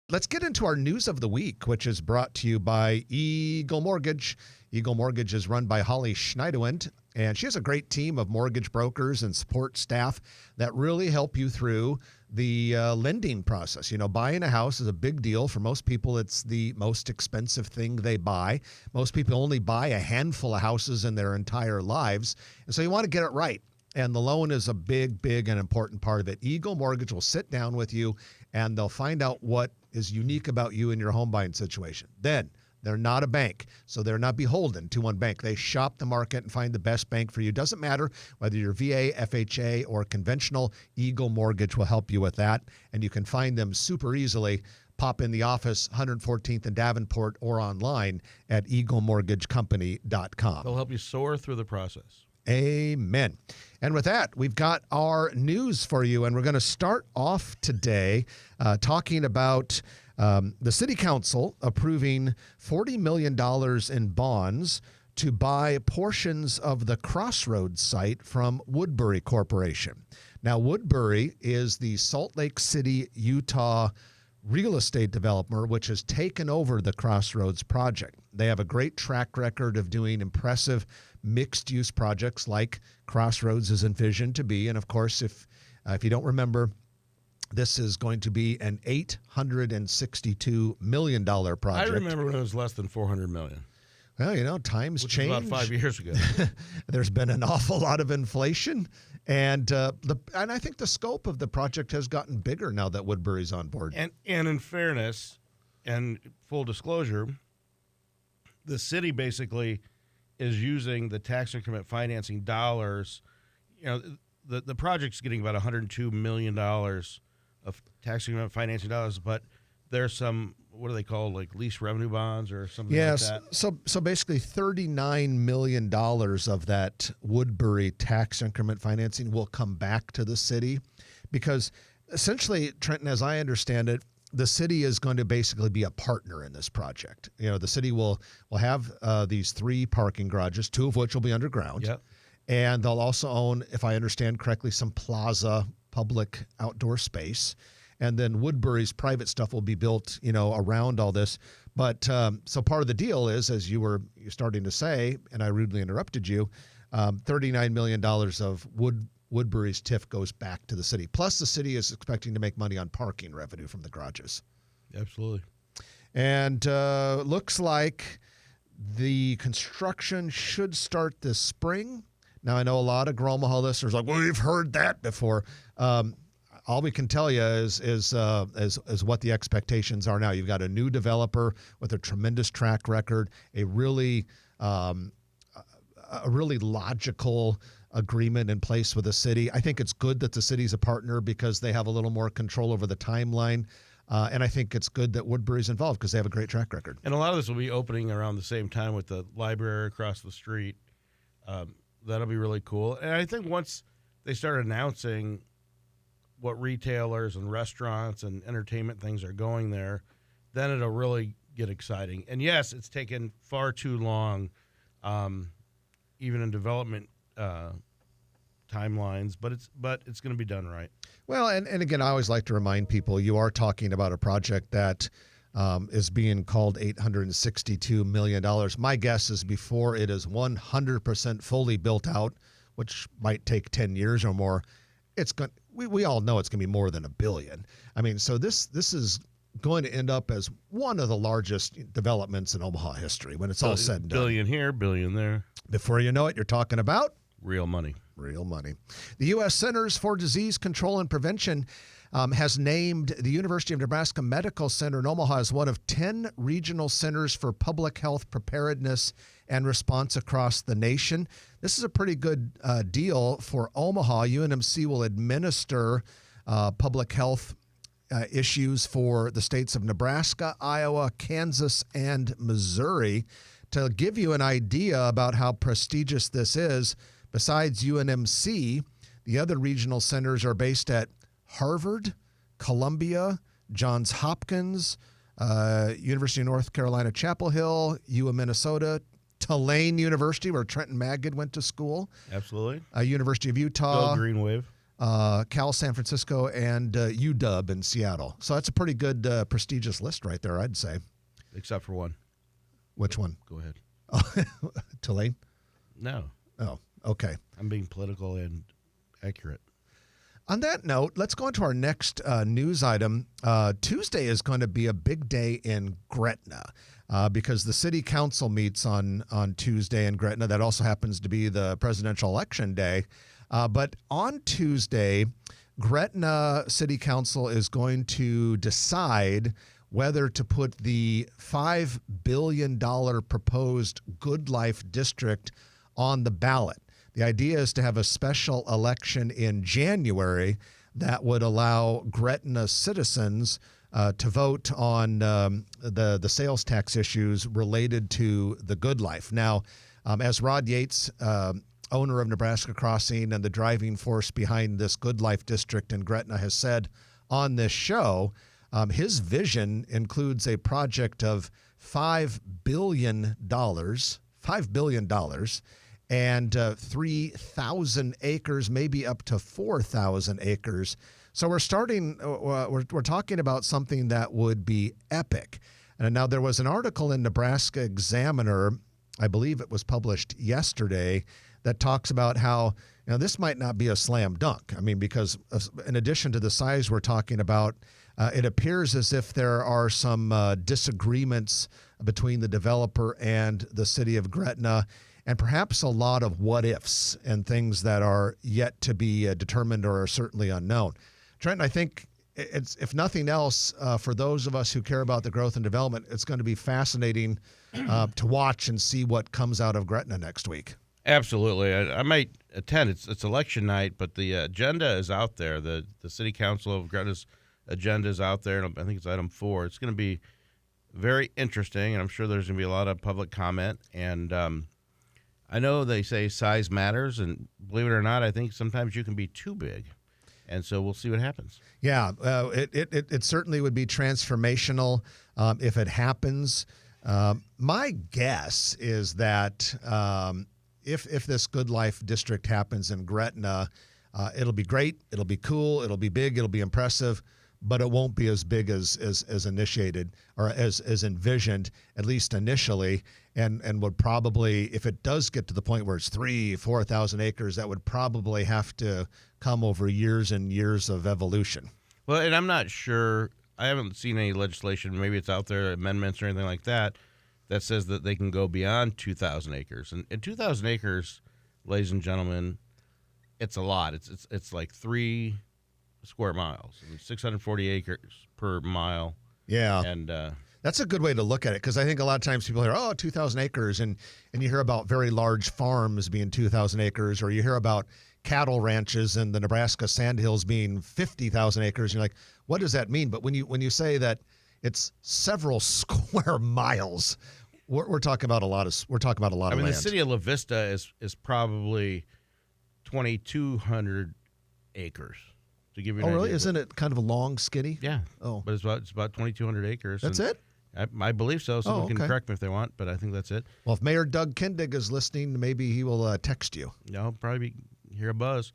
Let's get into our news of the week, which is brought to you by Eagle Mortgage. Eagle Mortgage is run by Holly Schneiderwind, and she has a great team of mortgage brokers and support staff that really help you through the lending process. You know, buying a house is a big deal. For most people, it's the most expensive thing they buy. Most people only buy a handful of houses in their entire lives, and so you want to get it right. And the loan is a big and important part of it. Eagle Mortgage will sit down with you, and they'll find out what is unique about you and your home buying situation. Then, they're not a bank, so they're not beholden to one bank. They shop the market and find the best bank for you. Doesn't matter whether you're VA, FHA, or conventional, Eagle Mortgage will help you with that. And you can find them super easily. Pop in the office, 114th and Davenport, or online at eaglemortgagecompany.com. They'll help you soar through the process. Amen. And with that, we've got our news for you, and we're going to start off today talking about the City Council approving $40 million in bonds to buy portions of the Crossroads site from Woodbury Corporation. Now, Woodbury is the Salt Lake City, Utah real estate developer, which has taken over the Crossroads project. They have a great track record of doing impressive mixed-use projects like Crossroads is envisioned to be. And of course, if you don't remember, this is going to be an $862 million project. I remember when it was less than $400 million. Well, you know, times Which change. was about 5 years ago. There's been an awful lot of inflation, and I think the scope of the project has gotten bigger now that Woodbury's on board. And in fairness and full disclosure, the city basically is using the tax increment financing dollars. You know, the project's getting about $102 million of tax increment financing dollars, but there's some, what do they call, like lease revenue bonds or something like that? So basically $39 million of that Woodbury tax increment financing will come back to the city because essentially, Trenton, as I understand it, the city is going to basically be a partner in this project. You know, the city will have these 3 parking garages, 2 of which will be underground. Yep. And they'll also own, if I understand correctly, some plaza public outdoor space. And then Woodbury's private stuff will be built, you know, around all this. But so part of the deal is, as you're starting to say, and I rudely interrupted you, $39 million of Woodbury's TIF goes back to the city. Plus, the city is expecting to make money on parking revenue from the garages. Absolutely. And looks like the construction should start this spring. Now, I know a lot of Grow Omaha listeners are like, well, we've heard that before. All we can tell you is what the expectations are now. You've got a new developer with a tremendous track record, a really logical agreement in place with the city. I think it's good that the city's a partner because they have a little more control over the timeline. And I think it's good that Woodbury's involved because they have a great track record. And a lot of this will be opening around the same time with the library across the street. That'll be really cool. And I think once they start announcing what retailers and restaurants and entertainment things are going there, then it'll really get exciting. And yes, it's taken far too long, even in development timelines, but it's going to be done right. Well, and again, I always like to remind people you are talking about a project that is being called $862 million. My guess is before it is 100% fully built out, which might take 10 years or more, it's going. We all know it's going to be more than $1 billion. I mean, so this is going to end up as one of the largest developments in Omaha history when it's all said and done. Billion here, billion there. Before you know it, you're talking about real money. Real money. The U.S. Centers for Disease Control and Prevention has named the University of Nebraska Medical Center in Omaha as one of 10 regional centers for public health preparedness and response across the nation. This is a pretty good deal for Omaha. UNMC will administer public health issues for the states of Nebraska, Iowa, Kansas, and Missouri. To give you an idea about how prestigious this is, besides UNMC, the other regional centers are based at Harvard, Columbia, Johns Hopkins, University of North Carolina, Chapel Hill, U of Minnesota, Tulane University, where Trenton Magid went to school. Absolutely. University of Utah. Bill Green Wave. Cal San Francisco, and UW in Seattle. So that's a pretty good prestigious list right there, I'd say. Except for one. Which one? Go ahead. Tulane? No. Oh, okay. I'm being political and accurate. On that note, let's go into our next news item. Tuesday is going to be a big day in Gretna because the city council meets on Tuesday in Gretna. That also happens to be the presidential election day. But on Tuesday, Gretna City Council is going to decide whether to put the $5 billion proposed Good Life District on the ballot. The idea is to have a special election in January that would allow Gretna citizens to vote on the sales tax issues related to the Good Life. Now, as Rod Yates, owner of Nebraska Crossing and the driving force behind this Good Life District in Gretna, has said on this show, his vision includes a project of $5 billion, and 3,000 acres, maybe up to 4,000 acres. So we're talking about something that would be epic. And now there was an article in Nebraska Examiner, I believe it was published yesterday, that talks about how this might not be a slam dunk. I mean, because in addition to the size we're talking about, it appears as if there are some disagreements between the developer and the city of Gretna, and perhaps a lot of what ifs and things that are yet to be determined or are certainly unknown. Trent, I think it's, if nothing else, for those of us who care about the growth and development, it's going to be fascinating to watch and see what comes out of Gretna next week. Absolutely. I might attend. It's election night, but the agenda is out there. The City Council of Gretna's agenda is out there, and I think it's item 4. It's going to be very interesting, and I'm sure there's going to be a lot of public comment. And I know they say size matters, and believe it or not, I think sometimes you can be too big. And so we'll see what happens. Yeah, it certainly would be transformational if it happens. My guess is that if this Good Life District happens in Gretna, it'll be great, it'll be cool, it'll be big, it'll be impressive, but it won't be as big as initiated or as envisioned, at least initially, and would probably, if it does get to the point where it's 3,000-4,000 acres, that would probably have to come over years and years of evolution. Well, and I'm not sure, I haven't seen any legislation, maybe it's out there, amendments or anything like that, that says that they can go beyond 2,000 acres. And 2,000 acres, ladies and gentlemen, it's a lot. It's like 3 square miles, 640 acres per mile. Yeah. And that's a good way to look at it, because I think a lot of times people hear, 2,000 acres, and you hear about very large farms being 2,000 acres, or you hear about cattle ranches in the Nebraska Sandhills being 50,000 acres. And you're like, what does that mean? But when you say that it's several square miles, we're talking about a lot of I mean, land. the city of La Vista is probably 2,200 acres. To give you an really? idea. Isn't it kind of a long, skinny? Yeah. Oh, But it's about 2,200 acres. That's it? I believe so. Someone okay. can correct me if they want, but I think that's it. Well, if Mayor Doug Kindig is listening, maybe he will text you. I'll probably hear a buzz.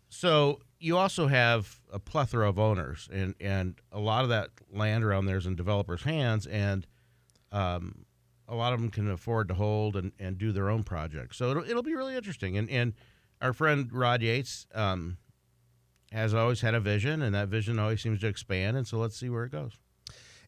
So you also have a plethora of owners, and a lot of that land around there is in developers' hands, and a lot of them can afford to hold and do their own projects. So it'll be really interesting. And our friend Rod Yates has always had a vision, and that vision always seems to expand, and so let's see where it goes.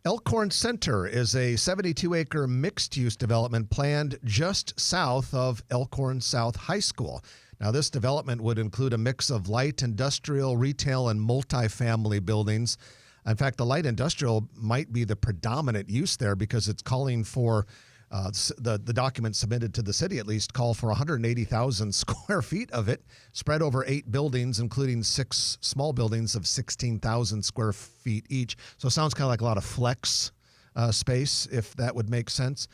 Elkhorn Center is a 72-acre mixed-use development planned just south of Elkhorn South High School. Now, this development would include a mix of light industrial, retail, and multifamily buildings. In fact, the light industrial might be the predominant use there, because it's calling for the documents submitted to the city at least call for 180,000 square feet of it, spread over 8 buildings, including 6 small buildings of 16,000 square feet each. So it sounds kind of like a lot of flex space, if that would make sense.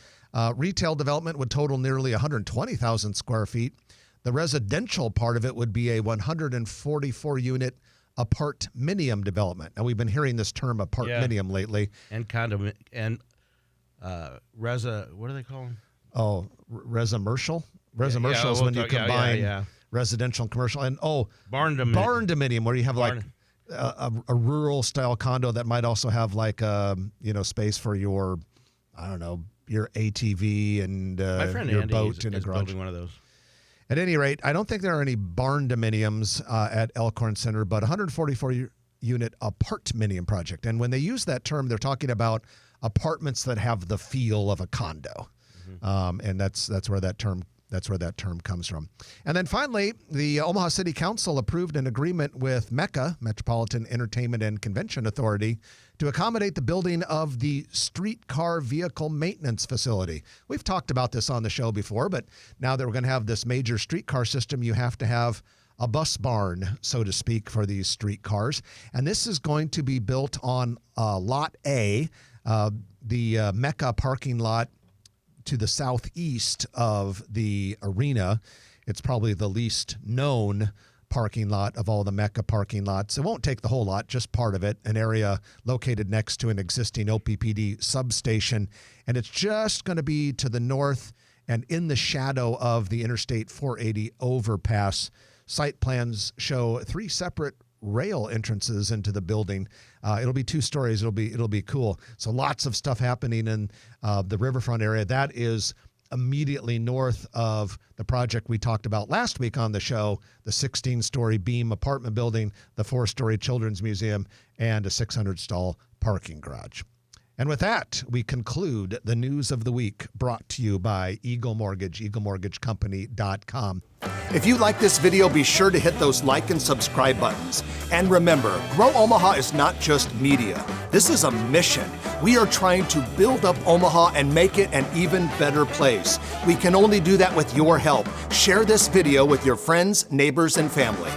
Retail development would total nearly 120,000 square feet. The residential part of it would be a 144-unit apartminium development. Now, we've been hearing this term apartminium lately. And condom and what do they call them? Oh, residential. Residential is when you combine residential and commercial. And Barn dominium, where you have like Barn- a rural style condo that might also have like space for your, I don't know, your ATV and My friend your Andy boat in a is garage. building one of those. At any rate, I don't think there are any barn dominiums at Elkhorn Center, but 144-unit apartminium project. And when they use that term, they're talking about apartments that have the feel of a condo, and that's where that term comes from. And then finally, the Omaha City Council approved an agreement with MECA, Metropolitan Entertainment and Convention Authority, to accommodate the building of the streetcar vehicle maintenance facility. We've talked about this on the show before, but now that we're going to have this major streetcar system, you have to have a bus barn, so to speak, for these streetcars. And this is going to be built on Lot A, the Mecca parking lot to the southeast of the arena. It's probably the least known parking lot of all the Mecca parking lots. It won't take the whole lot, just part of it, an area located next to an existing OPPD substation. And it's just going to be to the north and in the shadow of the Interstate 480 overpass. Site plans show 3 separate rail entrances into the building. It'll be 2 stories. It'll be cool. So lots of stuff happening in the riverfront area. That is immediately north of the project we talked about last week on the show, the 16-story beam apartment building, the 4-story children's museum, and a 600-stall parking garage. And with that, we conclude the news of the week, brought to you by Eagle Mortgage, eaglemortgagecompany.com. If you like this video, be sure to hit those like and subscribe buttons. And remember, Grow Omaha is not just media. This is a mission. We are trying to build up Omaha and make it an even better place. We can only do that with your help. Share this video with your friends, neighbors, and family.